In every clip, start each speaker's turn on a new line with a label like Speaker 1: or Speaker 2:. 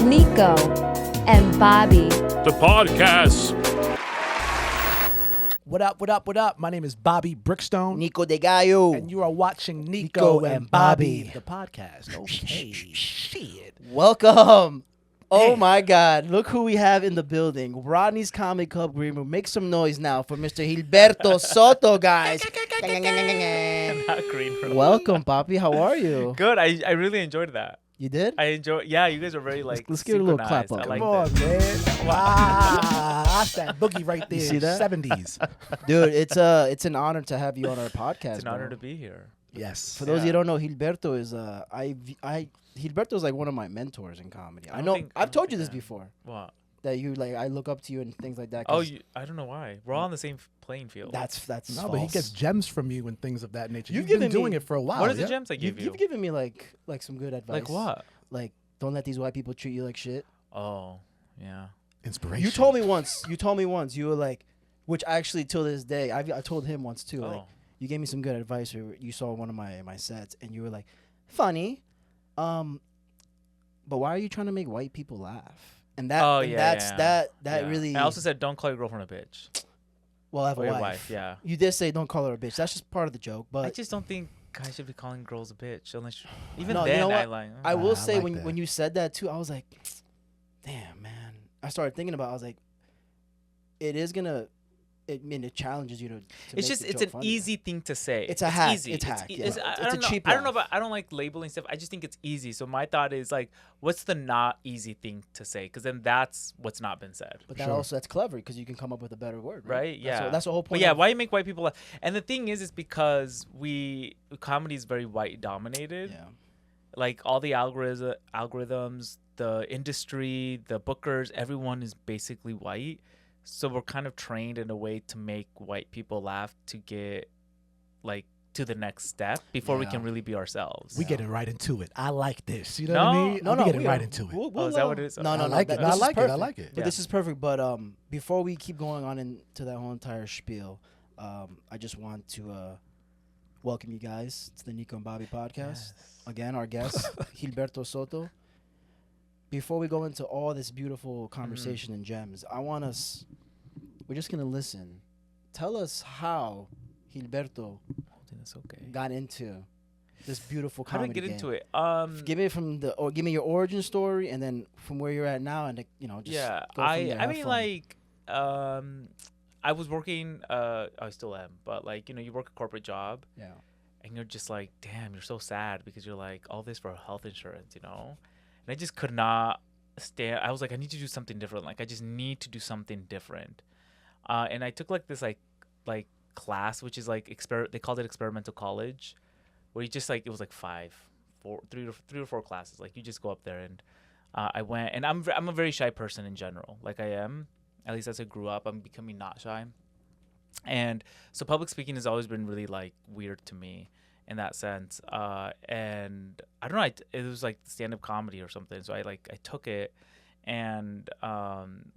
Speaker 1: Niko and Bobby.
Speaker 2: The podcast.
Speaker 3: What up, what up, what up? My name is Bobby Brickstone.
Speaker 4: Niko de Gallo.
Speaker 3: And you are watching Niko and Bobby, the podcast. Okay.
Speaker 4: Shit. Welcome. Oh my God. Look who we have in the building. Rodney's Comedy Club Green Room. Make some noise now for Mr. Gilberto Soto, guys.
Speaker 5: Not green room.
Speaker 4: Welcome, Papi. How are you?
Speaker 5: Good. I really enjoyed that.
Speaker 4: You did?
Speaker 5: Yeah, you guys are very
Speaker 4: Let's give it a little clap
Speaker 5: synchronized.
Speaker 4: up.
Speaker 5: I
Speaker 3: Come
Speaker 5: like
Speaker 3: on,
Speaker 5: that.
Speaker 3: man. Wow. That's that boogie right there.
Speaker 4: You see that?
Speaker 3: 70s.
Speaker 4: Dude, it's an honor to have you on our podcast.
Speaker 5: It's an honor to be here.
Speaker 3: Yes.
Speaker 4: For those of you who don't know, Gilberto is Gilberto is like one of my mentors in comedy. I've told you this before.
Speaker 5: What?
Speaker 4: That I look up to you and things like that.
Speaker 5: Oh, I don't know why. We're all on the same playing field.
Speaker 4: That's
Speaker 3: No,
Speaker 4: false.
Speaker 3: but he gets gems from you and things of that nature.
Speaker 4: You've
Speaker 3: You've been
Speaker 4: given
Speaker 3: doing
Speaker 4: me-
Speaker 3: it for a while.
Speaker 5: What are the
Speaker 3: yeah?
Speaker 5: gems I give you?
Speaker 4: You've given me like some good advice.
Speaker 5: Like what?
Speaker 4: Like don't let these white people treat you like shit.
Speaker 5: Oh, yeah.
Speaker 3: Inspiration.
Speaker 4: You told me once. You were like, which actually till this day, I told him once too. Like,
Speaker 5: Oh.
Speaker 4: you gave me some good advice. Or you saw one of my sets, and you were like, funny, but why are you trying to make white people laugh? And that
Speaker 5: Yeah.
Speaker 4: really.
Speaker 5: I also said, don't call your girlfriend a bitch.
Speaker 4: Well, I have
Speaker 5: Or
Speaker 4: a
Speaker 5: your
Speaker 4: wife.
Speaker 5: yeah.
Speaker 4: You did say don't call her a bitch. That's just part of the joke. But
Speaker 5: I just don't think guys should be calling girls a bitch. Unless even
Speaker 4: No, you
Speaker 5: then,
Speaker 4: know
Speaker 5: I
Speaker 4: what?
Speaker 5: like.
Speaker 4: I will
Speaker 3: I
Speaker 4: say
Speaker 3: like
Speaker 4: when
Speaker 3: that.
Speaker 4: when you said that too, I was like, damn, man. I started thinking about it. I was like, it challenges you to
Speaker 5: It's
Speaker 4: make
Speaker 5: just
Speaker 4: the
Speaker 5: it's
Speaker 4: joke
Speaker 5: an
Speaker 4: funnier.
Speaker 5: easy thing to say.
Speaker 4: It's a hack.
Speaker 5: Easy.
Speaker 4: It's hack, yeah.
Speaker 5: I
Speaker 4: It's
Speaker 5: don't
Speaker 4: a
Speaker 5: know.
Speaker 4: cheap
Speaker 5: I don't know
Speaker 4: laugh.
Speaker 5: about. I don't like labeling stuff. I just think it's easy. So my thought is like, what's the not easy thing to say? Because then that's what's not been said.
Speaker 4: But that
Speaker 3: Sure.
Speaker 4: also that's clever because you can come up with a better word,
Speaker 5: Right? Yeah.
Speaker 4: That's the whole
Speaker 5: But
Speaker 4: point.
Speaker 5: yeah,
Speaker 4: of-
Speaker 5: why you make white people laugh? And the thing is because comedy is very white dominated.
Speaker 4: Yeah.
Speaker 5: Like all the algorithms, the industry, the bookers, everyone is basically white. So we're kind of trained in a way to make white people laugh to get like to the next step before we
Speaker 3: Yeah.
Speaker 5: can really be ourselves.
Speaker 3: We getting right into it. I like this. You know what I mean?
Speaker 4: No,
Speaker 3: I'm
Speaker 4: no,
Speaker 3: getting
Speaker 4: we
Speaker 3: right
Speaker 4: are-
Speaker 3: into it.
Speaker 5: Oh, is that what it is?
Speaker 4: No,
Speaker 3: I
Speaker 4: no,
Speaker 3: like
Speaker 4: no.
Speaker 3: it.
Speaker 4: This
Speaker 3: I
Speaker 4: is
Speaker 3: like it. I
Speaker 4: perfect.
Speaker 3: like it.
Speaker 4: But
Speaker 5: Yeah.
Speaker 4: this is perfect. But before we keep going on into that whole entire spiel, I just want to welcome you guys to the Niko and Bobby podcast.
Speaker 5: Yes.
Speaker 4: Again, our guest Gilberto Soto. Before we go into all this beautiful conversation and gems, we're just gonna listen. Tell us how Gilberto
Speaker 5: That's okay.
Speaker 4: got into this beautiful
Speaker 5: How
Speaker 4: comedy
Speaker 5: to get
Speaker 4: game.
Speaker 5: into it?
Speaker 4: Give me give me your origin story, and then from where you're at now, and just
Speaker 5: Yeah,
Speaker 4: go from there,
Speaker 5: I
Speaker 4: have
Speaker 5: mean,
Speaker 4: fun.
Speaker 5: like, I was working. I still am, but like, you work a corporate job,
Speaker 4: Yeah.
Speaker 5: and you're just like, damn, you're so sad because you're like, all this for health insurance, and I just could not stand. I was like, I need to do something different. Like, I just need to do something different. And I took like this like class, which is like they called it experimental college, where you just like it was like three or four classes. Like you just go up there, and I went, and I'm a very shy person in general. Like I am, at least as I grew up, I'm becoming not shy. And so public speaking has always been really like weird to me in that sense. And I don't know, it was like stand-up comedy or something. So I took it, and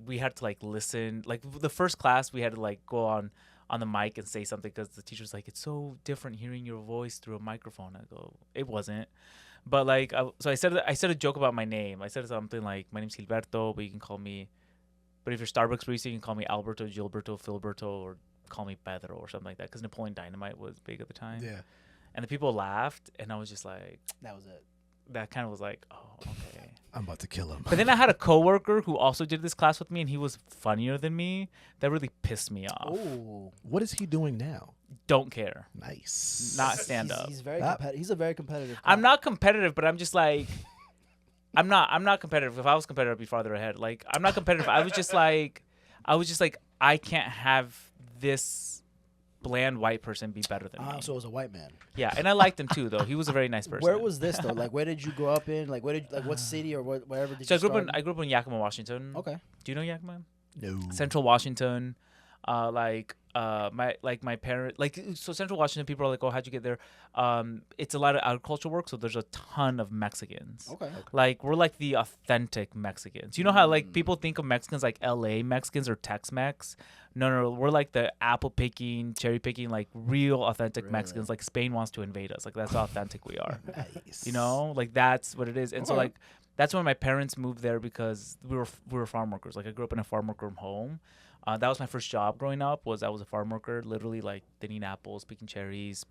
Speaker 5: we had to like listen. Like the first class, we had to like go on the mic and say something because the teacher's like, it's so different hearing your voice through a microphone. I go, it wasn't. But like, so I said a joke about my name. I said something like, my name's Gilberto, but you can call me. But if you're Starbucks barista, you can call me Alberto, Gilberto, Filberto, or call me Pedro or something like that. Because Napoleon Dynamite was big at the time.
Speaker 3: Yeah.
Speaker 5: And the people laughed, and I was just like,
Speaker 4: That was it.
Speaker 5: that kind of was like, oh, okay.
Speaker 3: I'm about to kill him.
Speaker 5: But then I had a coworker who also did this class with me, and he was funnier than me. That really pissed me off.
Speaker 4: Oh,
Speaker 3: What is he doing now?
Speaker 5: Don't care.
Speaker 3: Nice.
Speaker 5: Not stand up.
Speaker 4: He's very
Speaker 3: That-
Speaker 4: competitive. He's a very competitive.
Speaker 5: I'm not competitive, but I'm just like, I'm not competitive. If I was competitive, I'd be farther ahead. Like, I'm not competitive. I was just like, I can't have this bland white person be better than me.
Speaker 4: So it was a white man.
Speaker 5: Yeah, and I liked him too, though. He was a very nice person.
Speaker 4: Where was this though? Like, where did you grow up in? Like, what city or wherever did
Speaker 5: So
Speaker 4: you
Speaker 5: I grew up
Speaker 4: start
Speaker 5: in I grew up in Yakima, Washington.
Speaker 4: Okay.
Speaker 5: Do you know Yakima?
Speaker 3: No.
Speaker 5: Central Washington. My parent, so Central Washington people are like, oh, how'd you get there? It's a lot of agricultural work, so there's a ton of Mexicans.
Speaker 4: Okay.
Speaker 5: Like, we're like the authentic Mexicans. You know how like people think of Mexicans like LA Mexicans or Tex-Mex? no, we're like the apple picking, cherry picking, like real authentic
Speaker 4: Really?
Speaker 5: Mexicans. Like Spain wants to invade us. Like that's how authentic we are.
Speaker 3: Nice.
Speaker 5: You know, like that's what it is. And so
Speaker 4: Okay.
Speaker 5: like that's when my parents moved there because we were farm workers. Like I grew up in a farm worker home. That was my first job growing up. I was a farm worker, literally like thinning apples, picking cherries,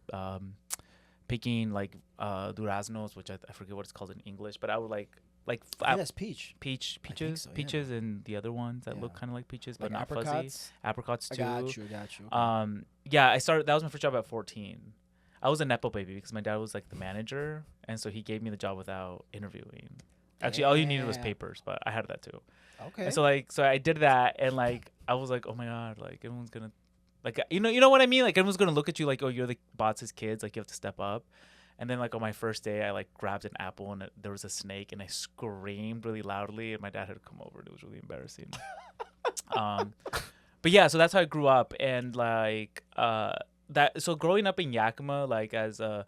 Speaker 5: picking like duraznos, which I forget what it's called in English, but I would like
Speaker 4: I think that's peach.
Speaker 5: peaches,
Speaker 4: so, yeah.
Speaker 5: peaches, and the other ones that look
Speaker 4: Yeah.
Speaker 5: kind of like peaches,
Speaker 4: Like
Speaker 5: but not fuzzy.
Speaker 4: apricots.
Speaker 5: Apricots
Speaker 4: I
Speaker 5: too.
Speaker 4: got you. Okay.
Speaker 5: Yeah, I started. That was my first job at 14. I was a nepo baby because my dad was like the manager, and so he gave me the job without interviewing. Actually, all you needed was
Speaker 4: Damn.
Speaker 5: papers, but I had that too.
Speaker 4: Okay.
Speaker 5: And so I did that, and like I was like, oh my god, like everyone's gonna, like you know what I mean? Like everyone's gonna look at you like, oh, you're the boss's kids, like you have to step up. And then like on my first day, I like grabbed an apple and there was a snake, and I screamed really loudly, and my dad had to come over, and it was really embarrassing. But yeah, so that's how I grew up, and like that. So growing up in Yakima, like as a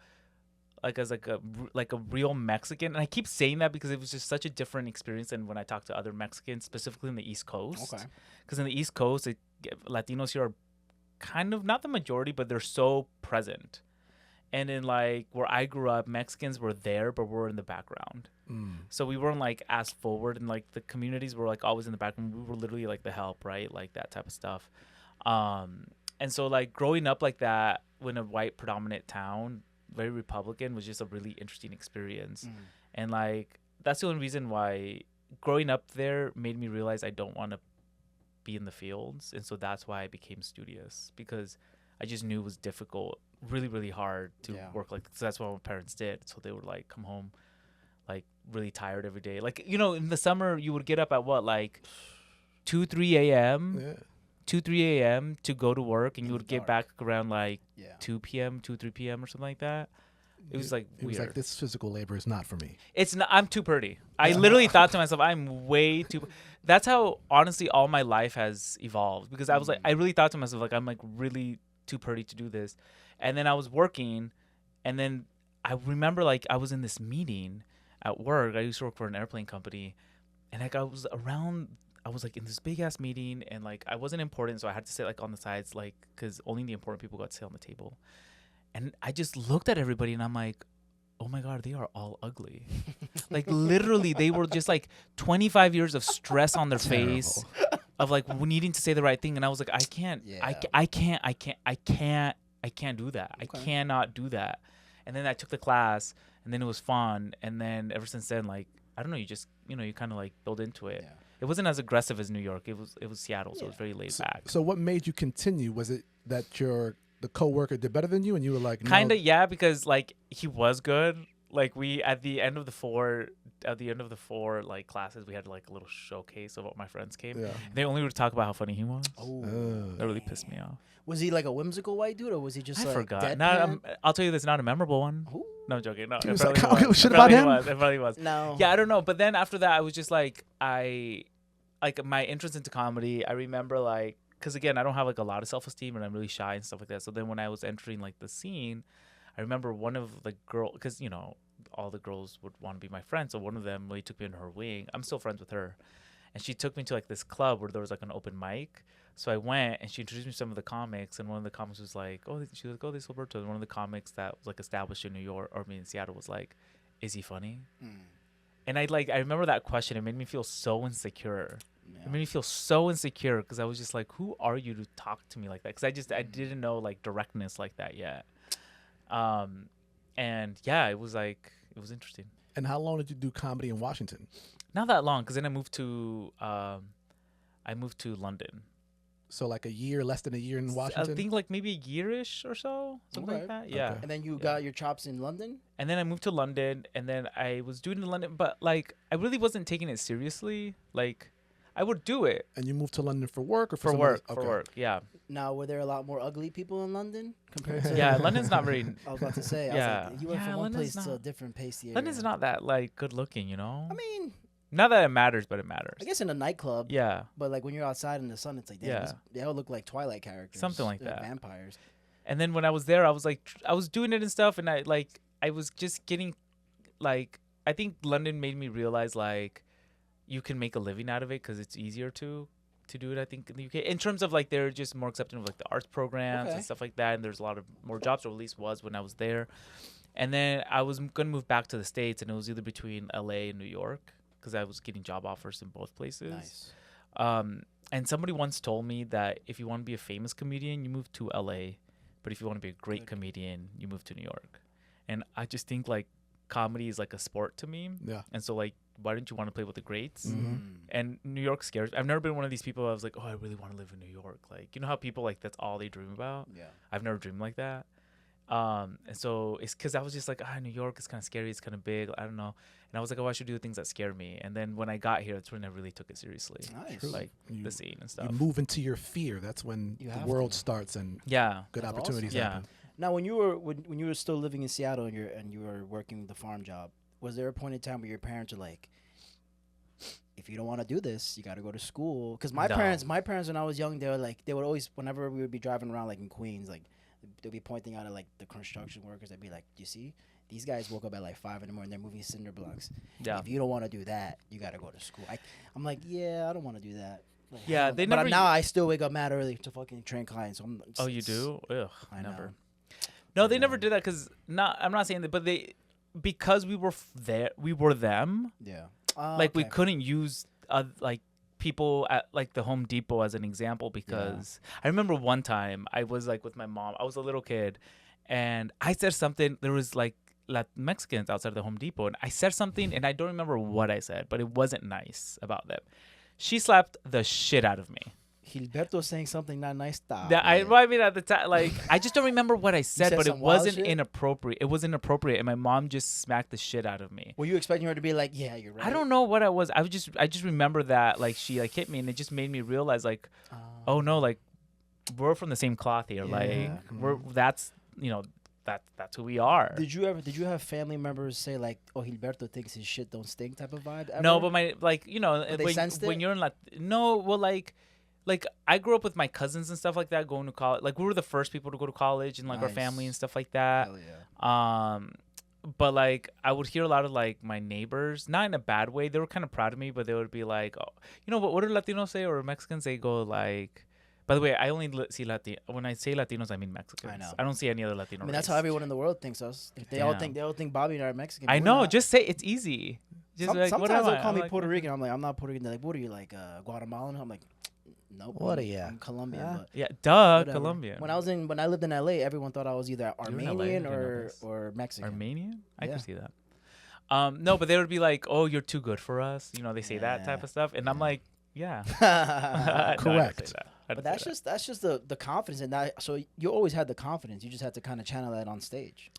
Speaker 5: real Mexican, and I keep saying that because it was just such a different experience than when I talk to other Mexicans, specifically in the East Coast.
Speaker 4: Okay.
Speaker 5: Because in the East Coast, Latinos here are kind of not the majority, but they're so present. And in like where I grew up, Mexicans were there, but we're in the background. So we weren't like as forward, and like the communities were like always in the background. We were literally like the help, right? Like that type of stuff. And so like growing up like that in a white predominant town, very Republican, was just a really interesting experience. And like that's the only reason why growing up there made me realize I don't want to be in the fields. And so that's why I became studious, because I just knew it was difficult, really, really hard to work like. So that's what my parents did. So they would like come home like really tired every day. Like, you know, in the summer you would get up at what, like 2-3 a.m.
Speaker 3: Yeah.
Speaker 5: 2-3 a.m. to go to work, and you would get
Speaker 4: dark.
Speaker 5: back around like
Speaker 4: Yeah.
Speaker 5: 2 p.m., 2-3 p.m. or something like that. It was like
Speaker 3: It
Speaker 5: weird.
Speaker 3: was like, this physical labor is not for me.
Speaker 5: It's not. I'm too pretty. I literally thought to myself, I'm way too. That's how honestly all my life has evolved, because I was like, I really thought to myself like, I'm like really too pretty to do this. And then I was working, and then I remember like I was in this meeting at work. I used to work for an airplane company, and like I was like in this big ass meeting, and like I wasn't important, so I had to sit like on the sides, like because only the important people got to sit on the table. And I just looked at everybody, and I'm like, oh my god, they are all ugly. Like literally, they were just like 25 years of stress on their face, of like needing to say the right thing. And I was like, I can't do that. I cannot do that. And then I took the class, and then it was fun. And then ever since then, like, I don't know, you kind of like build into it.
Speaker 4: Yeah.
Speaker 5: It wasn't as aggressive as New York. It was Seattle, so it was very laid back.
Speaker 3: So what made you continue? Was it that the coworker did better than you, and you were like, no?
Speaker 5: Kind of, yeah, because like he was good. Like we at the end of the four like classes, we had like a little showcase of what my friends came.
Speaker 3: Yeah.
Speaker 5: They only would talk about how funny he was.
Speaker 4: Oh.
Speaker 5: That really pissed me off.
Speaker 4: Was he like a whimsical white dude, or was he just
Speaker 5: I
Speaker 4: like
Speaker 5: forgot.
Speaker 4: deadpan?
Speaker 5: I'll tell you this, not a memorable one.
Speaker 4: Ooh.
Speaker 5: No, I'm joking. No,
Speaker 3: He
Speaker 5: it
Speaker 3: was
Speaker 5: probably
Speaker 3: like, oh,
Speaker 5: was.
Speaker 3: shit
Speaker 5: It
Speaker 3: about
Speaker 5: probably
Speaker 3: him?
Speaker 5: was. It probably was.
Speaker 4: No.
Speaker 5: Yeah, I don't know. But then after that, I was just like, like my interest into comedy. I remember like, because again, I don't have like a lot of self-esteem, and I'm really shy and stuff like that. So then when I was entering like the scene, I remember one of the girls, because you know all the girls would want to be my friend. So one of them really took me under her wing. I'm still friends with her, and she took me to like this club where there was like an open mic. So I went, and she introduced me to some of the comics, and one of the comics was like, she was like, oh, this is Gilberto. And one of the comics that was like established in New York, or in Seattle, was like, is he funny? And I remember that question. It made me feel so insecure.
Speaker 4: Yeah.
Speaker 5: It made me feel so insecure, because I was just like, who are you to talk to me like that? Because I didn't know like directness like that yet. And yeah, it was interesting.
Speaker 3: And how long did you do comedy in Washington?
Speaker 5: Not that long, because then I moved to London.
Speaker 3: So like a year, less than a year in Washington?
Speaker 5: I think like maybe a year-ish or so, something like
Speaker 4: Okay.
Speaker 5: that. Yeah.
Speaker 3: Okay.
Speaker 4: And then you got your chops in London?
Speaker 5: And then I moved to London, and then I was doing it in London, but like I really wasn't taking it seriously. Like I would do it
Speaker 3: And you moved to London for work or
Speaker 5: for
Speaker 3: some
Speaker 5: work.
Speaker 3: other-
Speaker 5: For work, yeah.
Speaker 4: Now, were there a lot more ugly people in London compared to?
Speaker 5: Yeah, London's not very.
Speaker 4: I was about to say. I
Speaker 5: Yeah.
Speaker 4: was like, you went
Speaker 5: Yeah,
Speaker 4: from one
Speaker 5: London's
Speaker 4: place to a
Speaker 5: not-
Speaker 4: different pace.
Speaker 5: London's not that like good looking, you know.
Speaker 4: I mean,
Speaker 5: Not that it matters, but it matters.
Speaker 4: I guess in a nightclub.
Speaker 5: Yeah.
Speaker 4: But like when you're outside in the sun, it's like, damn,
Speaker 5: Yeah.
Speaker 4: they all look like Twilight characters.
Speaker 5: Something like
Speaker 4: They're
Speaker 5: that.
Speaker 4: Vampires.
Speaker 5: And then when I was there, I was like, I was doing it and stuff, and I was just getting, like, I think London made me realize like, you can make a living out of it because it's easier to to do it, I think, in the UK. In terms of like they're just more accepting of like the arts programs
Speaker 4: Okay.
Speaker 5: and stuff like that, and there's a lot of more jobs, or at least was when I was there. And then I was gonna move back to the States, and it was either between LA and New York because I was getting job offers in both places.
Speaker 4: Nice.
Speaker 5: And somebody once told me that if you want to be a famous comedian, you move to LA, but if you want to be a great comedian, you move to New York. And I just think like comedy is like a sport to me.
Speaker 3: Yeah.
Speaker 5: And so like, why don't you want to play with the greats?
Speaker 3: Mm-hmm.
Speaker 5: And New York scares. I've never been one of these people. I was like, oh, I really want to live in New York. Like, you know how people like that's all they dream about.
Speaker 4: Yeah.
Speaker 5: I've never dreamed like that. And so it's because I was just like, New York is kind of scary. It's kind of big. I don't know. And I was like, oh, I should do things that scare me. And then when I got here, that's when I really took it seriously.
Speaker 4: Nice.
Speaker 3: True.
Speaker 5: Like
Speaker 3: You-
Speaker 5: the scene and stuff.
Speaker 3: You move into your fear. That's when
Speaker 4: You
Speaker 3: the
Speaker 4: have
Speaker 3: world
Speaker 4: to.
Speaker 3: starts and
Speaker 5: Yeah.
Speaker 3: good
Speaker 4: That's
Speaker 3: opportunities
Speaker 5: awesome. Yeah.
Speaker 3: happen.
Speaker 4: Now, when you were still living in Seattle and you were working the farm job, was there a point in time where your parents were like, if you don't want to do this, you got to go to school? Because my
Speaker 5: No.
Speaker 4: parents, when I was young, they would always, whenever we would be driving around like in Queens, like they'd be pointing out at like the construction workers. They'd be like, "Do you see? These guys woke up at like 5 a.m. They're moving cinder blocks.
Speaker 5: Yeah.
Speaker 4: If you don't want to do that, you got to go to school." I'm like, yeah, I don't want to do that. Like,
Speaker 5: Yeah,
Speaker 4: hell
Speaker 5: they
Speaker 4: no. But
Speaker 5: never-
Speaker 4: now I still wake up mad early to fucking train clients. So
Speaker 5: Oh, you do? Ugh,
Speaker 4: I know.
Speaker 5: never. No, they never
Speaker 4: know.
Speaker 5: did that because I'm not saying that, but because we were there, we were them.
Speaker 4: Yeah.
Speaker 5: Like we couldn't use like people at like the Home Depot as an example because I remember one time I was like with my mom. I was a little kid, and I said something. There was like Mexicans outside the Home Depot, and I said something, and I don't remember what I said, but it wasn't nice about them. She slapped the shit out of me.
Speaker 4: Gilberto saying something not nice.
Speaker 5: I mean, at the time, like, I just don't remember what I said,
Speaker 4: said
Speaker 5: but it
Speaker 4: some wild
Speaker 5: wasn't
Speaker 4: shit?
Speaker 5: inappropriate. It was inappropriate, and my mom just smacked the shit out of me.
Speaker 4: Were you expecting her to be like, yeah, you're right?
Speaker 5: I don't know what I was. I just remember that, like, she like hit me, and it just made me realize, like, oh no, like, we're from the same cloth here.
Speaker 4: Yeah.
Speaker 5: Like, that's who we are.
Speaker 4: Did you have family members say like, "Oh, Gilberto thinks his shit don't stink" type of vibe? Ever?
Speaker 5: No, but my like, you know,
Speaker 4: But they sensed
Speaker 5: when
Speaker 4: it?
Speaker 5: you're in no, well, like I grew up with my cousins and stuff like that going to college. Like we were the first people to go to college and like our family
Speaker 4: Nice.
Speaker 5: and stuff like that.
Speaker 4: Hell yeah.
Speaker 5: But like I would hear a lot of like my neighbors, not in a bad way. They were kind of proud of me, but they would be like, oh, you know, what do Latinos say or Mexicans? They go like. By the way, I only see Latino. When I say Latinos, I mean Mexicans.
Speaker 4: I know.
Speaker 5: I don't see any other Latino.
Speaker 4: I mean, that's
Speaker 5: race.
Speaker 4: how everyone in the world thinks us. They all
Speaker 5: Damn.
Speaker 4: think Bobby and I are Mexican.
Speaker 5: I
Speaker 4: but we're
Speaker 5: know.
Speaker 4: not.
Speaker 5: Just say it's easy. Just like, what
Speaker 4: Sometimes
Speaker 5: am
Speaker 4: they'll
Speaker 5: I?
Speaker 4: call
Speaker 5: I'm
Speaker 4: me
Speaker 5: like,
Speaker 4: Puerto Rican. I'm like, I'm not Puerto Rican. They're like, what are you, like Guatemalan? I'm like, nope.
Speaker 3: What are
Speaker 4: I'm-
Speaker 3: ya?
Speaker 4: I'm Colombian.
Speaker 3: Yeah.
Speaker 4: But
Speaker 5: Yeah, duh,
Speaker 4: whatever.
Speaker 5: Colombian.
Speaker 4: When I lived in LA, everyone thought I was either
Speaker 5: were in LA? I
Speaker 4: Armenian
Speaker 5: didn't know this.
Speaker 4: or Mexican.
Speaker 5: Armenian? I
Speaker 4: Yeah.
Speaker 5: could see that. No, but they would be like, "Oh, you're too good for us." You know, they say that type
Speaker 4: Yeah.
Speaker 5: of stuff, and I'm like, "Yeah, No, I didn't
Speaker 3: Correct.
Speaker 5: say that. I
Speaker 4: But
Speaker 5: didn't say
Speaker 4: that's just the confidence in that. So you always had the confidence. You just had to kind of channel that on stage.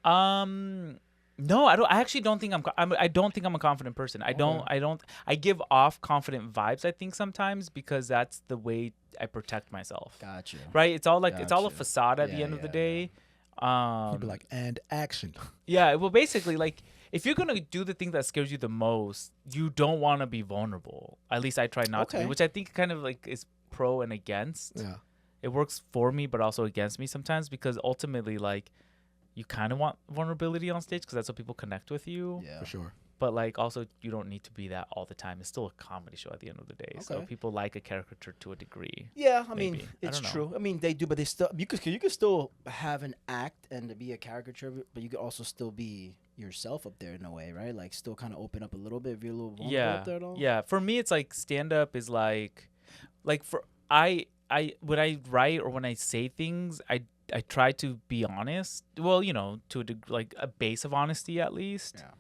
Speaker 5: that. No, I don't. I actually don't think I don't think I'm a confident person. I don't. I give off confident vibes. I think sometimes because that's the way I protect myself.
Speaker 4: Gotcha.
Speaker 5: Right? It's all like it's all a
Speaker 4: Gotcha.
Speaker 5: facade at the
Speaker 4: Yeah,
Speaker 5: end of the
Speaker 4: yeah,
Speaker 5: day.
Speaker 3: You'd be like, and action.
Speaker 5: Yeah, well, basically, like, if you're gonna do the thing that scares you the most, you don't want to be vulnerable. At least I try not to be,
Speaker 4: Okay.
Speaker 5: which I think kind of like is pro and against.
Speaker 3: Yeah.
Speaker 5: It works for me, but also against me sometimes because ultimately, like, you kind of want vulnerability on stage because that's how people connect with you.
Speaker 4: Yeah.
Speaker 3: For sure.
Speaker 5: But like, also, you don't need to be that all the time. It's still a comedy show at the end of the day, so
Speaker 4: Okay.
Speaker 5: people like a caricature to a degree.
Speaker 4: Yeah, I mean,
Speaker 5: Maybe. I
Speaker 4: it's
Speaker 5: don't know.
Speaker 4: true. I mean, they do, but they still you could still have an act and be a caricature, but you could also still be yourself up there in a way, right? Like, still kind of open up a little bit if you're a little vulnerable
Speaker 5: Yeah,
Speaker 4: up there at all.
Speaker 5: yeah. For me, it's like stand up is like for I when I write or when I say things, I try to be honest. Well, you know, to like a base of honesty at least.
Speaker 4: Yeah.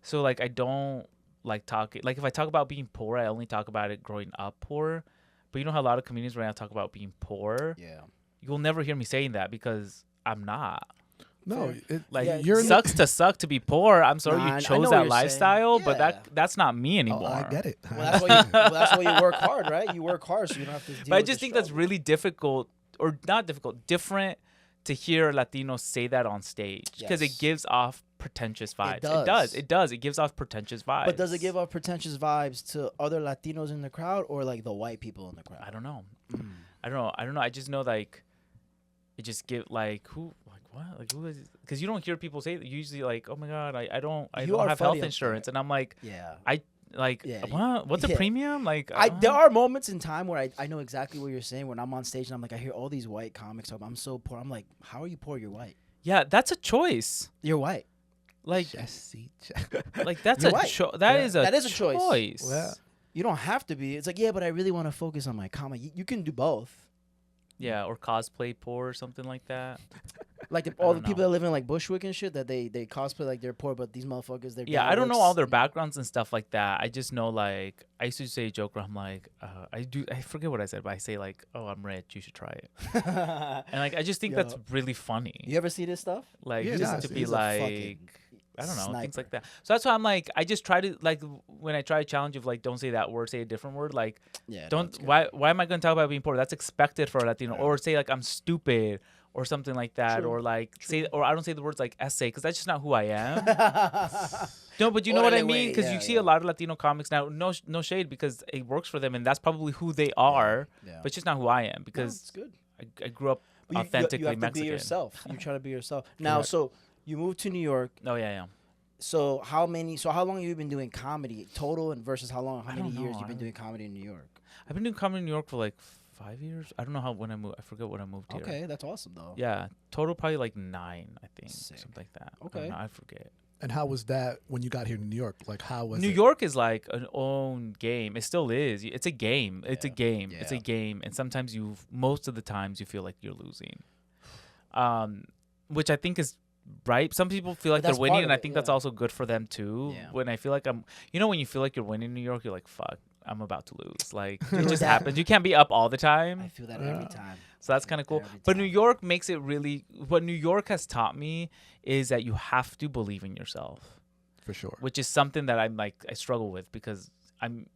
Speaker 5: So like I don't like talk like if I talk about being poor, I only talk about it growing up poor. But you know how a lot of comedians right now talk about being poor.
Speaker 4: Yeah.
Speaker 5: You'll never hear me saying that because I'm not.
Speaker 3: No,
Speaker 5: Like
Speaker 4: Yeah,
Speaker 3: you're
Speaker 5: it sucks to suck to be poor. I'm sorry
Speaker 4: Nah, I
Speaker 5: you
Speaker 4: know
Speaker 5: chose
Speaker 4: what
Speaker 5: that
Speaker 4: you're saying.
Speaker 5: lifestyle, but
Speaker 4: Yeah.
Speaker 5: that's not me anymore.
Speaker 3: Oh, I get it.
Speaker 4: Well, that's why you work hard, right? You work hard so you don't have to deal
Speaker 5: But I
Speaker 4: with
Speaker 5: just
Speaker 4: the
Speaker 5: think that's
Speaker 4: struggle.
Speaker 5: really difficult, or not difficult, different to hear Latinos say that on stage because
Speaker 4: Yes.
Speaker 5: it gives off pretentious vibes.
Speaker 4: does.
Speaker 5: It does. It gives off pretentious vibes.
Speaker 4: But does it give off pretentious vibes to other Latinos in the crowd or like the white people in the crowd?
Speaker 5: I don't know. I don't know. I just know like it just give like who like what like who is because you don't hear people say that usually like oh my god I don't
Speaker 4: You are
Speaker 5: have
Speaker 4: funny
Speaker 5: health
Speaker 4: up
Speaker 5: insurance
Speaker 4: there.
Speaker 5: and I'm like
Speaker 4: Yeah.
Speaker 5: Like,
Speaker 4: Yeah,
Speaker 5: what? What's a
Speaker 4: yeah.
Speaker 5: premium? Like,
Speaker 4: There are moments in time where I know exactly what you're saying. When I'm on stage and I'm like, I hear all these white comics talk, I'm so poor. I'm like, how are you poor? You're white.
Speaker 5: yeah, that's a choice.
Speaker 4: You're white.
Speaker 5: Like,
Speaker 3: Jesse.
Speaker 5: that's
Speaker 4: You're
Speaker 5: a
Speaker 4: white.
Speaker 5: choice.
Speaker 3: Yeah.
Speaker 5: That is a
Speaker 4: choice.
Speaker 5: choice.
Speaker 3: Yeah.
Speaker 4: You don't have to be. It's like, yeah, but I really want to focus on my comedy. You can do both.
Speaker 5: Yeah, or cosplay poor or something like that.
Speaker 4: Like
Speaker 5: I
Speaker 4: all the
Speaker 5: don't
Speaker 4: people
Speaker 5: know.
Speaker 4: that live in like Bushwick and shit, that they cosplay like they're poor, but these motherfuckers, they're
Speaker 5: Yeah, I don't know all their
Speaker 4: Gallos.
Speaker 5: backgrounds and stuff like that. I just know, like, I used to say a joke where I'm like, I forget what I said, but I say like, oh, I'm rich, you should try it. And like, I just think that's
Speaker 4: Yo.
Speaker 5: really funny.
Speaker 4: You ever see this stuff?
Speaker 5: Like,
Speaker 3: Yeah,
Speaker 5: just
Speaker 3: nah,
Speaker 5: to be
Speaker 4: he's a
Speaker 5: like,
Speaker 4: fucking
Speaker 5: I don't know, things
Speaker 4: sniper.
Speaker 5: like that. So that's why I'm like, I just try to, like, when I try to challenge of like, don't say that word, say a different word. Like,
Speaker 4: Yeah.
Speaker 5: why am I going to talk about being poor? That's expected for a Latino. Or say like, I'm stupid or something like that.
Speaker 4: True.
Speaker 5: Or like,
Speaker 4: True.
Speaker 5: say, or I don't say the words like essay because that's just not who I am. No, but you know what I
Speaker 4: Órale,
Speaker 5: mean?
Speaker 4: güey.
Speaker 5: Because
Speaker 4: Yeah,
Speaker 5: you see
Speaker 4: yeah.
Speaker 5: a lot of Latino comics now. No shade, because it works for them, and that's probably who they are.
Speaker 4: Yeah.
Speaker 5: But it's just not who I am
Speaker 4: No,
Speaker 5: because
Speaker 4: it's good.
Speaker 5: I grew up
Speaker 4: But
Speaker 5: authentically
Speaker 4: you have
Speaker 5: Mexican.
Speaker 4: to be yourself. You try to be yourself. Now,
Speaker 3: Correct.
Speaker 4: so you moved to New York.
Speaker 5: Oh yeah.
Speaker 4: So how long have you been doing comedy total, and versus how
Speaker 5: I
Speaker 4: many
Speaker 5: don't
Speaker 4: years
Speaker 5: know.
Speaker 4: you've been doing comedy in New York?
Speaker 5: I've been doing comedy in New York for like 5 years. I don't know when I moved. I forget when I moved here.
Speaker 4: Okay, that's awesome though.
Speaker 5: Yeah, total probably like 9, I think,
Speaker 4: Sick.
Speaker 5: something like that. I
Speaker 4: Okay.
Speaker 5: don't know, I forget.
Speaker 3: And how was that when you got here to New York? Like, how was
Speaker 5: New
Speaker 3: it?
Speaker 5: York is like an own game. It still is. It's a game. It's a
Speaker 4: Yeah.
Speaker 5: game. It's a
Speaker 4: Yeah.
Speaker 5: game. And sometimes most of the times you feel like you're losing. Which I think is right. Some people feel like
Speaker 4: But
Speaker 5: they're
Speaker 4: that's
Speaker 5: winning,
Speaker 4: part
Speaker 5: and
Speaker 4: of
Speaker 5: I
Speaker 4: it,
Speaker 5: think that's
Speaker 4: yeah.
Speaker 5: also good for them too.
Speaker 4: Yeah.
Speaker 5: When I feel like when you feel like you're winning in New York, you're like, fuck, I'm about to lose. Like,
Speaker 4: Feel
Speaker 5: it just
Speaker 4: that.
Speaker 5: happens. You can't be up all the
Speaker 4: I
Speaker 5: time.
Speaker 4: feel that every
Speaker 3: Yeah.
Speaker 4: time.
Speaker 5: So that's kind of cool.
Speaker 4: Every
Speaker 5: But New
Speaker 4: time.
Speaker 5: York makes it really, what New York has taught me is that you have to believe in yourself,
Speaker 3: For sure.
Speaker 5: which is something that I struggle with because I'm,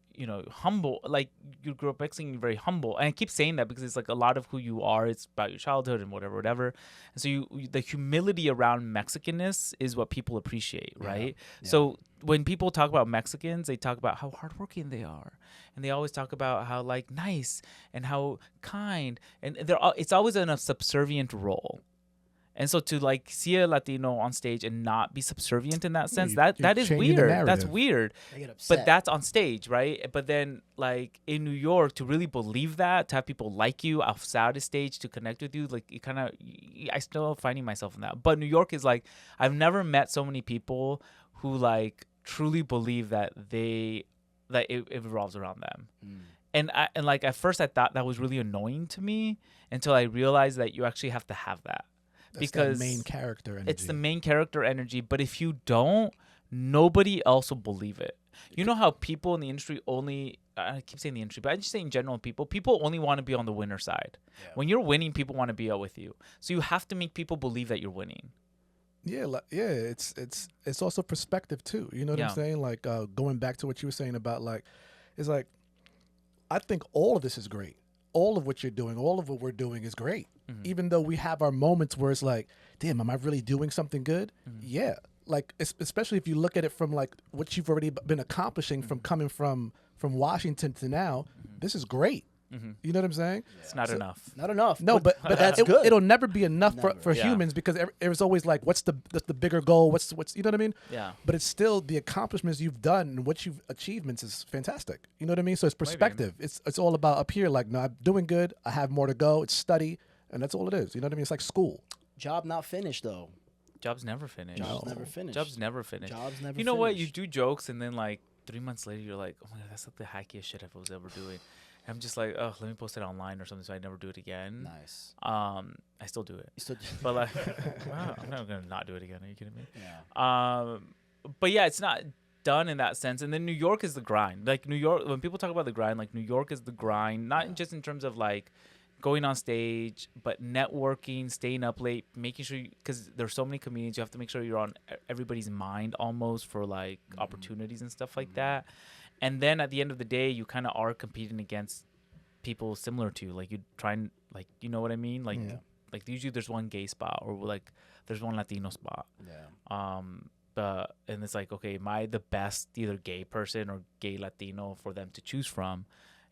Speaker 5: humble. Like, you grew up Mexican, you're very humble. And I keep saying that because it's like a lot of who you are. It's about your childhood and whatever. And so the humility around Mexicanness is what people appreciate, right?
Speaker 4: Yeah.
Speaker 5: So when people talk about Mexicans, they talk about how hardworking they are. And they always talk about how like nice and how kind. And it's always in a subservient role. And so to like see a Latino on stage and not be subservient in that sense,
Speaker 3: you're
Speaker 5: that is
Speaker 3: changing the
Speaker 5: weird. That's
Speaker 3: narrative.
Speaker 5: weird.
Speaker 4: I get upset.
Speaker 5: But that's on stage, right? But then, like, in New York, to really believe that, to have people like you outside of stage, to connect with you, like, I still finding myself in that. But New York is like, I've never met so many people who, like, truly believe that it revolves around them. And like, at first I thought that was really annoying to me until I realized that you actually have to have that.
Speaker 3: That's
Speaker 5: Because
Speaker 3: that main character energy.
Speaker 5: it's the main character energy, but if you don't, nobody else will believe it. You know how people in the industry I keep saying the industry, but I just say in general, people only want to be on the winner side.
Speaker 4: Yeah.
Speaker 5: When you're winning, people want to be out with you. So you have to make people believe that you're winning.
Speaker 3: It's also perspective too. You know what
Speaker 5: Yeah.
Speaker 3: I'm saying? Like going back to what you were saying about like, it's like, I think all of this is great. All of what you're doing, all of what we're doing is great.
Speaker 5: Mm-hmm.
Speaker 3: Even though we have our moments where it's like, damn, am I really doing something good?
Speaker 5: Mm-hmm.
Speaker 3: Yeah. Like, especially if you look at it from like what you've already been accomplishing
Speaker 5: Mm-hmm.
Speaker 3: from coming from Washington to now, this is great.
Speaker 5: Mm-hmm.
Speaker 3: You know what I'm saying?
Speaker 5: It's not enough.
Speaker 4: Not enough.
Speaker 3: No, but
Speaker 4: that's
Speaker 3: it,
Speaker 4: good.
Speaker 3: it'll never be enough
Speaker 4: Never.
Speaker 3: for
Speaker 5: Yeah.
Speaker 3: humans because there's always like, what's the bigger goal? What's you know what I mean?
Speaker 5: Yeah.
Speaker 3: But it's still the accomplishments you've done and what you've achievements is fantastic. You know what I mean? So it's perspective. It's all about up here. Like, no, I'm doing good. I have more to go. It's study, and that's all it is. You know what I mean? It's like school.
Speaker 4: Job not finished though.
Speaker 5: Job's never finished.
Speaker 4: Job's
Speaker 3: No.
Speaker 4: never finished.
Speaker 5: Job's never finished.
Speaker 4: Job's never
Speaker 5: You know what? You
Speaker 4: finished.
Speaker 5: do jokes, and then like 3 months later, you're like, oh my god, that's like the hackiest shit I was ever doing. And I'm just like, oh, let me post it online or something so I never do it again.
Speaker 4: Nice.
Speaker 5: I still do it,
Speaker 4: You still
Speaker 5: but like, wow, I'm not gonna not do it again. Are you kidding me?
Speaker 4: yeah.
Speaker 5: But yeah, it's not done in that sense. And then New York is the grind. Like New York, when people talk about the grind, like New York is the grind, not just in terms of like going on stage, but networking, staying up late, making sure, because there's so many comedians, you have to make sure you're on everybody's mind almost for like opportunities and stuff like that. And then at the end of the day, you kind of are competing against people similar to you. Like you try and like, you know what I mean? Like,
Speaker 3: Yeah.
Speaker 5: like usually there's one gay spot or like there's one Latino spot.
Speaker 4: Yeah.
Speaker 5: And it's like, okay, am I the best either gay person or gay Latino for them to choose from?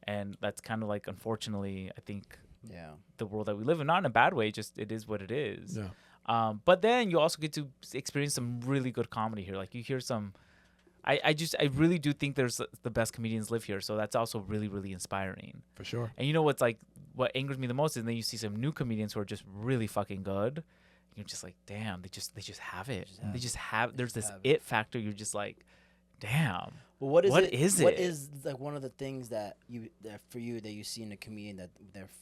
Speaker 5: And that's kind of like, unfortunately, I think
Speaker 4: Yeah.
Speaker 5: the world that we live in, not in a bad way, just it is what it is.
Speaker 3: Yeah.
Speaker 5: But then you also get to experience some really good comedy here. Like you hear some I really do think there's the best comedians live here. So that's also really, really inspiring.
Speaker 3: For sure.
Speaker 5: And you know what angers me the most is then you see some new comedians who are just really fucking good. You're just like, damn, they just have it. They just have. There's this it factor. You're just like, damn.
Speaker 4: Well, what is it? What
Speaker 5: it?
Speaker 4: is like one of the things that for you that you see in a comedian that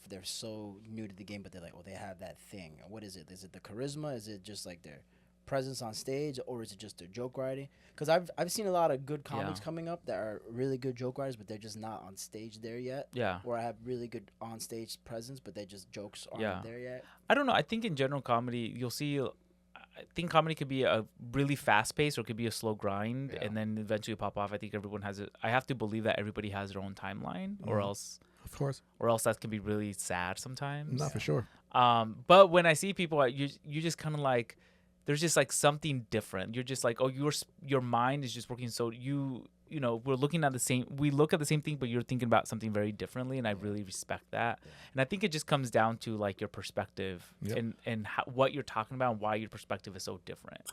Speaker 4: they're so new to the game, but they're like, oh, they have that thing. What is it? Is it the charisma? Is it just like their presence on stage, or is it just their joke writing? Because I've seen a lot of good comics coming up that are really good joke writers, but they're just not on stage there yet.
Speaker 5: Yeah.
Speaker 4: Or I have really good on stage presence, but they just jokes aren't there yet.
Speaker 5: I don't know. I think in general comedy, you'll see. I think comedy could be a really fast pace or it could be a slow grind, and then eventually pop off. I think everyone has it. I have to believe that everybody has their own timeline, or else,
Speaker 3: of course,
Speaker 5: that can be really sad sometimes.
Speaker 3: Not for sure.
Speaker 5: But when I see people, you just kind of like. There's just like something different. You're just like, oh, your mind is just working. So you know, we look at the same thing, but you're thinking about something very differently. And I really respect that. And I think it just comes down to like your perspective and what you're talking about and why your perspective is so different.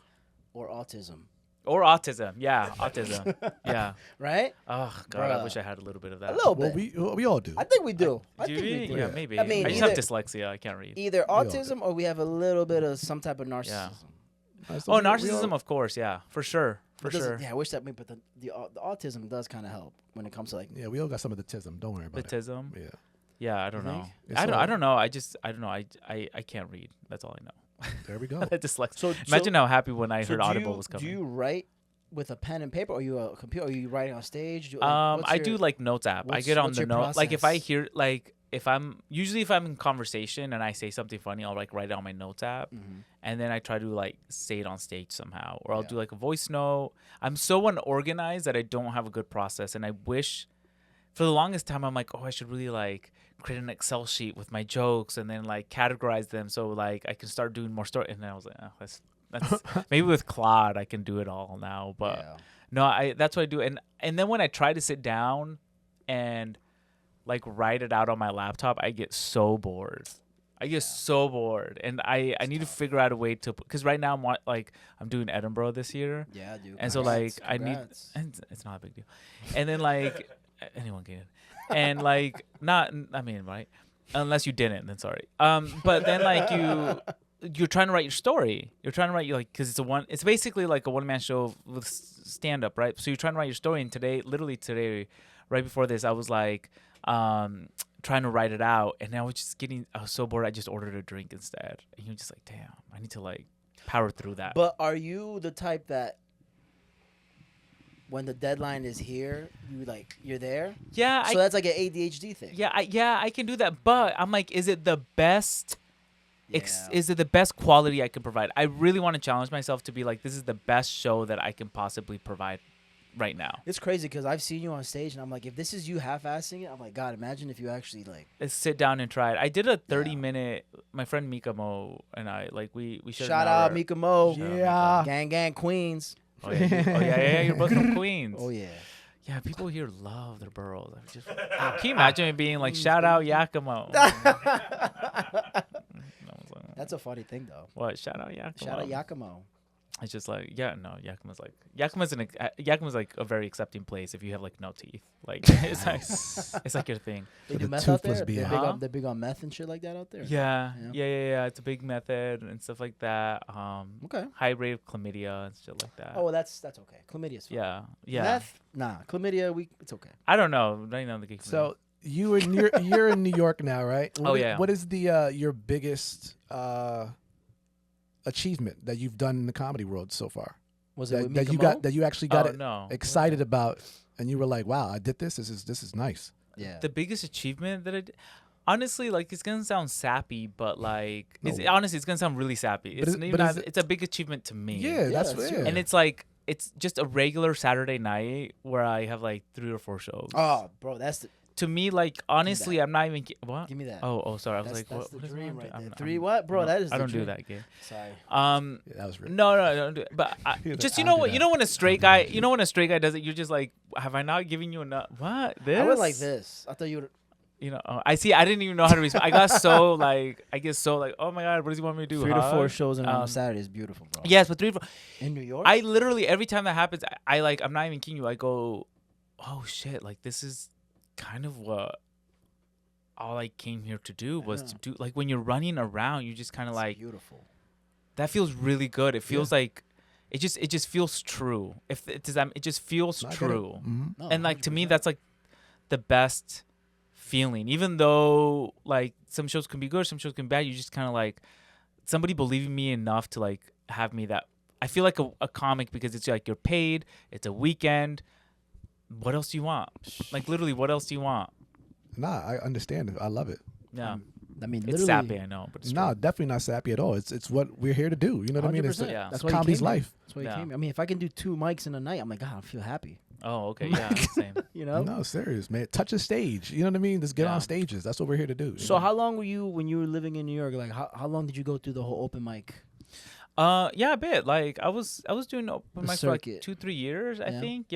Speaker 4: Or autism.
Speaker 5: Yeah, autism. Yeah.
Speaker 4: Right?
Speaker 5: Oh God, I wish I had a little bit of that.
Speaker 4: A little bit.
Speaker 3: We all do.
Speaker 4: I think we do.
Speaker 5: Do we? Yeah, maybe.
Speaker 4: I mean,
Speaker 5: I just have dyslexia. I can't read.
Speaker 4: Either autism or we have a little bit of some type of narcissism.
Speaker 5: Yeah. Oh, narcissism, of course, yeah, for sure.
Speaker 4: Yeah, I wish that, but the autism does kind of help when it comes to like.
Speaker 3: Yeah, we all got some of the tism. Don't worry about
Speaker 5: the tism.
Speaker 3: Yeah.
Speaker 5: Yeah, I don't know.
Speaker 3: I
Speaker 5: don't know. I don't know. I can't read. That's all I know.
Speaker 3: There we go.
Speaker 5: Dyslexia.
Speaker 4: So
Speaker 5: imagine how happy when I heard Audible was coming.
Speaker 4: Do you write with a pen and paper, or are you a computer? Are you writing on stage?
Speaker 5: I do like Notes app. I get on the note. Like if I hear if I'm in conversation and I say something funny, I'll like write it on my Notes app, and then I try to like say it on stage somehow, or I'll do like a voice note. I'm so unorganized that I don't have a good process, and I wish. For the longest time, I'm like, oh, I should really like create an Excel sheet with my jokes and then like categorize them so like I can start doing more story. And then I was like, oh, that's maybe with Claude I can do it all now, but no, that's what I do. And then when I try to sit down and like write it out on my laptop, I get so bored. And I need to figure out a way to, because right now I'm doing Edinburgh this year.
Speaker 4: Yeah, dude.
Speaker 5: And so like I need, and it's not a big deal. And then like anyone can, and like not, I mean, right? Unless you didn't, then sorry. But then like you're trying to write your story. You're trying to write because it's basically like a one-man show with stand up, right? So you're trying to write your story, and literally today, right before this, I was like trying to write it out, and I was so bored I just ordered a drink instead. And you're just like, damn, I need to like power through that.
Speaker 4: But are you the type that when the deadline is here, you're there?
Speaker 5: Yeah.
Speaker 4: So that's like an ADHD thing.
Speaker 5: Yeah, I can do that, but I'm like, is it the best? Is it the best quality I can provide? I really want to challenge myself to be like, this is the best show that I can possibly provide right now.
Speaker 4: It's crazy because I've seen you on stage, and I'm like, if this is you half-assing it, I'm like, God, imagine if you actually like.
Speaker 5: Let's sit down and try it. I did a 30-minute. My friend Mika Mo and I we shared.
Speaker 4: Shout out Mika Mo.
Speaker 3: Yeah.
Speaker 4: Gang Queens.
Speaker 5: Oh yeah. You're both from Queens.
Speaker 4: Oh yeah.
Speaker 5: Yeah, people here love their boroughs. Can you imagine it being like, shout out Yakimo?
Speaker 4: That's a funny thing though.
Speaker 5: What? Shout out Yakimo.
Speaker 4: Shout out Yakimo.
Speaker 5: It's just like, Yakima's like a very accepting place if you have like no teeth. Like it's like your thing.
Speaker 4: They do meth out there. They're big on meth and shit like that out there.
Speaker 5: Yeah. It's a big method and stuff like that.
Speaker 4: Okay.
Speaker 5: High rate of chlamydia and shit like that.
Speaker 4: Oh, well, that's okay. Chlamydia's fine.
Speaker 5: Yeah.
Speaker 4: Meth, nah. Chlamydia, it's okay.
Speaker 5: I don't know. I don't know the
Speaker 3: So you're in New York now, right? What is the your biggest achievement that you've done in the comedy world so far?
Speaker 4: Was it
Speaker 3: that you actually got excited about, and you were like, "Wow, I did this. This is nice."
Speaker 5: Yeah. The biggest achievement that I did, honestly, like it's gonna sound sappy, but like it's gonna sound really sappy. It's a big achievement to me.
Speaker 3: Yeah, that's fair.
Speaker 5: And it's like it's just a regular Saturday night where I have like 3 or 4 shows.
Speaker 4: Oh, bro, that's
Speaker 5: to me, like, honestly, I'm not even... What?
Speaker 4: Give me that.
Speaker 5: Oh, sorry. I was like,
Speaker 4: that's
Speaker 5: what
Speaker 4: the
Speaker 5: is
Speaker 4: dream
Speaker 5: that?
Speaker 4: right there. 3 what? Bro, that is
Speaker 5: I
Speaker 4: the
Speaker 5: don't
Speaker 4: dream.
Speaker 5: do that, Gabe.
Speaker 4: Sorry.
Speaker 3: That was real.
Speaker 5: No, don't do it. But just, you know what? You know when a straight guy... does it, you're just like, have I not given you enough... What? This?
Speaker 4: I went like this. I thought you would...
Speaker 5: you know, I see. I didn't even know how to respond. I got so like, I get so like, oh my god, what does he want me to do?
Speaker 4: 3 to 4
Speaker 5: hug?
Speaker 4: shows on a Saturday is beautiful, bro.
Speaker 5: Yes, but 3 to 4.
Speaker 4: In New York,
Speaker 5: I literally every time that happens, I like, I'm not even kidding you. I go, oh shit, like this is kind of what all I came here to do was to do. Like when you're running around, you just kind of like
Speaker 4: beautiful.
Speaker 5: that feels really good. It feels like it just feels true. If it does, it just feels true.
Speaker 3: Mm-hmm.
Speaker 4: No,
Speaker 5: And like to me,
Speaker 4: 100%.
Speaker 5: that's like the best feeling. Even though like some shows can be good, some shows can be bad. You just kind of like somebody believing me enough to like have me that I feel like a comic because it's like you're paid. It's a weekend. What else do you want? Like literally, what else do you want?
Speaker 3: Nah, I understand it. I love it.
Speaker 5: Yeah,
Speaker 4: I mean,
Speaker 5: it's
Speaker 4: literally,
Speaker 5: sappy, I know, but it's
Speaker 3: Nah,
Speaker 5: true.
Speaker 3: definitely not sappy at all. It's what we're here to do. You know what I mean? It's
Speaker 4: 100%.
Speaker 5: Yeah.
Speaker 4: That's why
Speaker 3: comedy's
Speaker 4: you came here.
Speaker 3: life.
Speaker 4: That's why you
Speaker 5: Yeah.
Speaker 4: came here. I mean, if I can do 2 mics in a night, I'm like, God, I feel happy.
Speaker 5: Oh, okay, yeah, same.
Speaker 4: You know.
Speaker 3: No, serious, man. Touch the stage. You know what I mean? Just get
Speaker 5: Yeah.
Speaker 3: on stages. That's what we're here to do. you
Speaker 4: So
Speaker 3: know?
Speaker 4: how long were you when you were living in New York? Like, how long did you go through the whole open mic?
Speaker 5: Yeah, a bit. Like I was doing open
Speaker 4: The
Speaker 5: mic for like
Speaker 4: circuit.
Speaker 5: 2-3 years, I
Speaker 4: Yeah.
Speaker 5: think.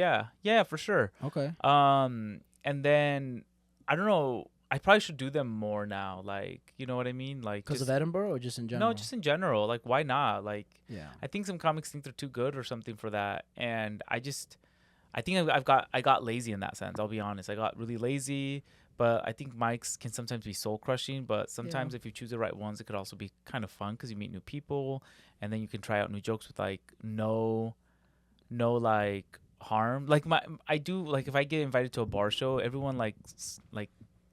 Speaker 5: Yeah, for sure.
Speaker 4: Okay.
Speaker 5: And then I don't know. I probably should do them more now. Like, you know what I mean? Like,
Speaker 4: Because of
Speaker 5: just-
Speaker 4: Edinburgh or just in general?
Speaker 5: no, just in general. Like, why not? Like,
Speaker 4: yeah.
Speaker 5: I think some comics think they're too good or something for that, and I think I got lazy in that sense. I'll be honest. I got really lazy. But I think mics can sometimes be soul crushing. But sometimes if you choose the right ones, it could also be kind of fun because you meet new people, and then you can try out new jokes with like no like harm. Like I do like if I get invited to a bar show, everyone like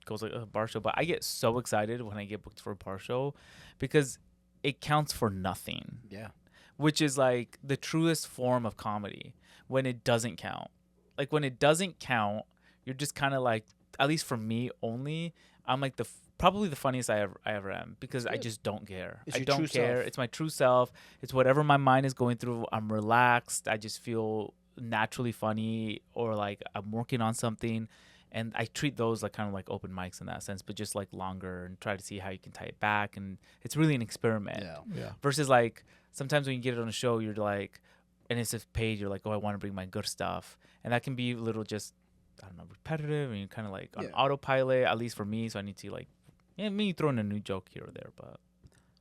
Speaker 5: goes like a bar show, but I get so excited when I get booked for a bar show because it counts for nothing.
Speaker 4: Yeah.
Speaker 5: Which is like the truest form of comedy when it doesn't count. Like when it doesn't count, you're just kind of like, at least for me only, I'm like probably the funniest I ever am because I just don't care.
Speaker 4: It's
Speaker 5: I
Speaker 4: your
Speaker 5: don't
Speaker 4: true
Speaker 5: care.
Speaker 4: self.
Speaker 5: It's my true self. It's whatever my mind is going through. I'm relaxed. I just feel naturally funny or like I'm working on something. And I treat those like kind of like open mics in that sense, but just like longer and try to see how you can tie it back. And it's really an experiment.
Speaker 3: Yeah.
Speaker 5: Versus like sometimes when you get it on a show, you're like, and it's just paid, you're like, oh, I want to bring my good stuff. And that can be a little just, I don't know, repetitive and you're kind of like on autopilot, at least for me. So I need to like, me throw in a new joke here or there. But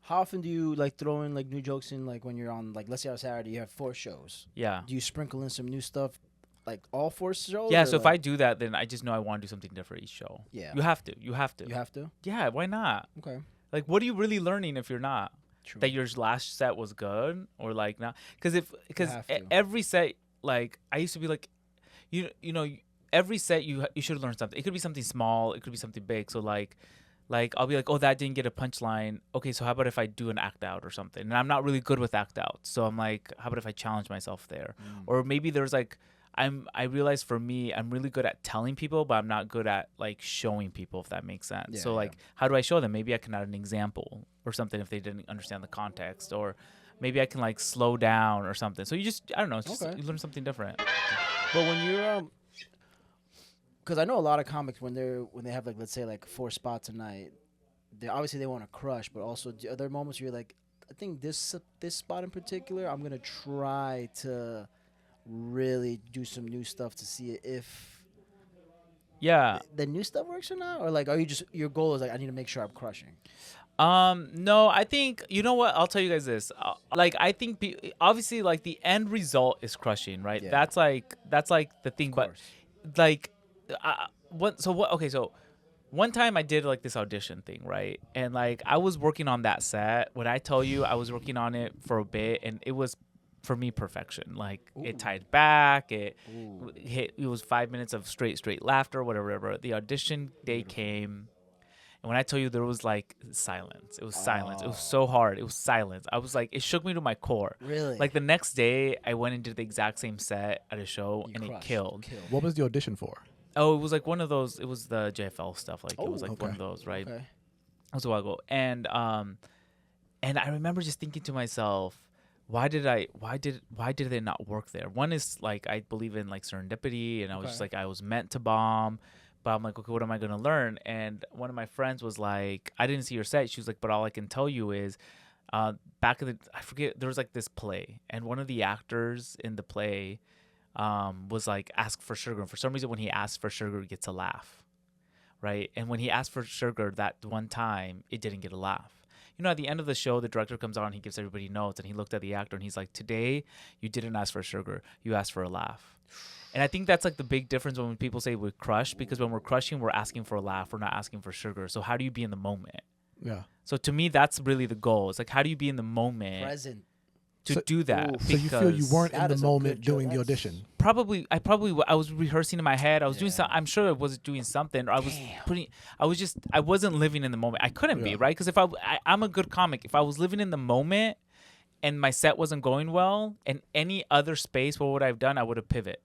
Speaker 4: How often do you like throw in like new jokes in like when you're on like let's say on Saturday you have 4 shows?
Speaker 5: yeah.
Speaker 4: Do you sprinkle in some new stuff like all 4 shows?
Speaker 5: Yeah,
Speaker 4: or,
Speaker 5: so if I
Speaker 4: like-
Speaker 5: do that, then I just know I want to do something different each show.
Speaker 4: Yeah.
Speaker 5: You have to.
Speaker 4: You have to?
Speaker 5: Yeah, why not?
Speaker 4: Okay.
Speaker 5: Like, what are you really learning if you're not?
Speaker 4: True.
Speaker 5: That your last set was good or like not? Because
Speaker 4: have to.
Speaker 5: every set, like I used to be like, you know, every set you should learn something. It could be something small, it could be something big. So like I'll be like, oh, that didn't get a punchline. Okay, so how about if I do an act out or something? And I'm not really good with act out, so I'm like, how about if I challenge myself there? Or maybe there's like. I realize for me, I'm really good at telling people, but I'm not good at like showing people, if that makes sense.
Speaker 4: Yeah,
Speaker 5: So like, how do I show them? Maybe I can add an example or something if they didn't understand the context, or maybe I can like slow down or something. So you just, I don't know, it's just,
Speaker 4: Okay.
Speaker 5: you learn something different.
Speaker 4: But when you're because I know a lot of comics when they have like let's say like 4 spots a night, they obviously they want to crush, but also are there moments where you're like, I think this spot in particular, I'm gonna try to really do some new stuff to see if
Speaker 5: Yeah.
Speaker 4: the new stuff works or not, or like are you just your goal is like I need to make sure I'm crushing.
Speaker 5: No, I think, you know what? I'll tell you guys this. Like, I think obviously like the end result is crushing, right?
Speaker 4: Yeah.
Speaker 5: That's like the thing, but
Speaker 4: course.
Speaker 5: like, okay, so one time I did like this audition thing, right? And like I was working on that set. When I tell you I was working on it for a bit, and it was for me perfection. Like it tied back, it was 5 minutes of straight laughter, whatever. The audition day came, and when I tell you there was like silence, it was silence. It was so hard. It was silence. I was like, it shook me to my core.
Speaker 4: Really?
Speaker 5: Like the next day, I went and did the exact same set at a show, and
Speaker 4: crushed.
Speaker 5: it killed.
Speaker 3: What was the audition for?
Speaker 5: Oh, it was like one of those. It was the JFL stuff. Like it was like one
Speaker 3: okay.
Speaker 5: of those, right?
Speaker 4: Okay.
Speaker 5: That was a while ago, and I remember just thinking to myself, why did it not work there? One is like I believe in like serendipity, and I was just like I was meant to bomb, but I'm like, okay, what am I gonna learn? And one of my friends was like, I didn't see your set. She was like, but all I can tell you is, back in the I forget there was like this play, and one of the actors in the play was like ask for sugar, and for some reason when he asks for sugar he gets a laugh, right? And when he asked for sugar that one time, it didn't get a laugh. You know, at the end of the show, the director comes on, he gives everybody notes, and he looked at the actor and he's like, today, you didn't ask for sugar. You asked for a laugh. And I think that's like the big difference when people say we crush, because when we're crushing, we're asking for a laugh. We're not asking for sugar. So how do you be in the moment?
Speaker 3: Yeah.
Speaker 5: So to me, that's really the goal. It's like, how do you be in the moment
Speaker 4: Present.
Speaker 5: to do that?
Speaker 3: So you feel you weren't in
Speaker 4: That
Speaker 3: the
Speaker 4: is a
Speaker 3: moment
Speaker 4: good joke.
Speaker 3: doing the
Speaker 4: That's-
Speaker 3: audition.
Speaker 5: I was rehearsing in my head. I was doing
Speaker 4: Yeah.
Speaker 5: something. I'm sure I was doing something. Or I wasn't living in the moment. I couldn't be,
Speaker 3: Yeah.
Speaker 5: right? Because if I'm a good comic. If I was living in the moment and my set wasn't going well, in any other space, what would I have done? I would have pivot.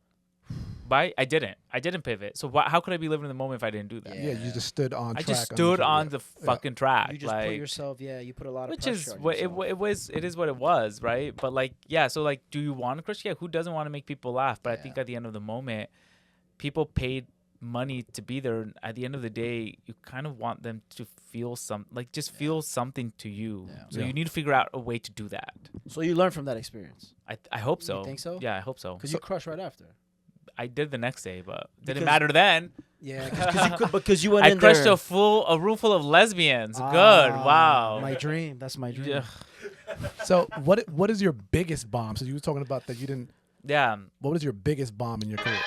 Speaker 5: But I didn't. I didn't pivot. So how could I be living in the moment if I didn't do that?
Speaker 3: Yeah, you just stood on
Speaker 5: I
Speaker 3: track.
Speaker 5: just stood on
Speaker 3: the
Speaker 5: the fucking track.
Speaker 4: You just
Speaker 5: like,
Speaker 4: put yourself, you put a lot of
Speaker 5: which
Speaker 4: pressure
Speaker 5: is
Speaker 4: on
Speaker 5: what
Speaker 4: yourself.
Speaker 5: it is what it was, right? But like, yeah, so like, do you want to crush? Yeah, who doesn't want to make people laugh? But I think at the end of the moment, people paid money to be there, and at the end of the day, you kind of want them to feel feel something to you.
Speaker 4: Yeah.
Speaker 5: So
Speaker 3: Yeah.
Speaker 5: you need to figure out a way to do that.
Speaker 4: So you learned from that experience.
Speaker 5: I hope so.
Speaker 4: think so?
Speaker 5: Yeah, I hope so.
Speaker 4: Because you crushed right after.
Speaker 5: I did the next day, but didn't
Speaker 4: Because-
Speaker 5: matter then.
Speaker 4: Yeah, because you went
Speaker 5: I
Speaker 4: in
Speaker 5: crushed
Speaker 4: there.
Speaker 5: a room full of lesbians. Good.
Speaker 4: Ah,
Speaker 5: Wow.
Speaker 4: My dream. That's my dream.
Speaker 5: Yeah.
Speaker 3: So what is your biggest bomb? So you were talking about that you didn't.
Speaker 5: Yeah.
Speaker 3: What was your biggest bomb in your career?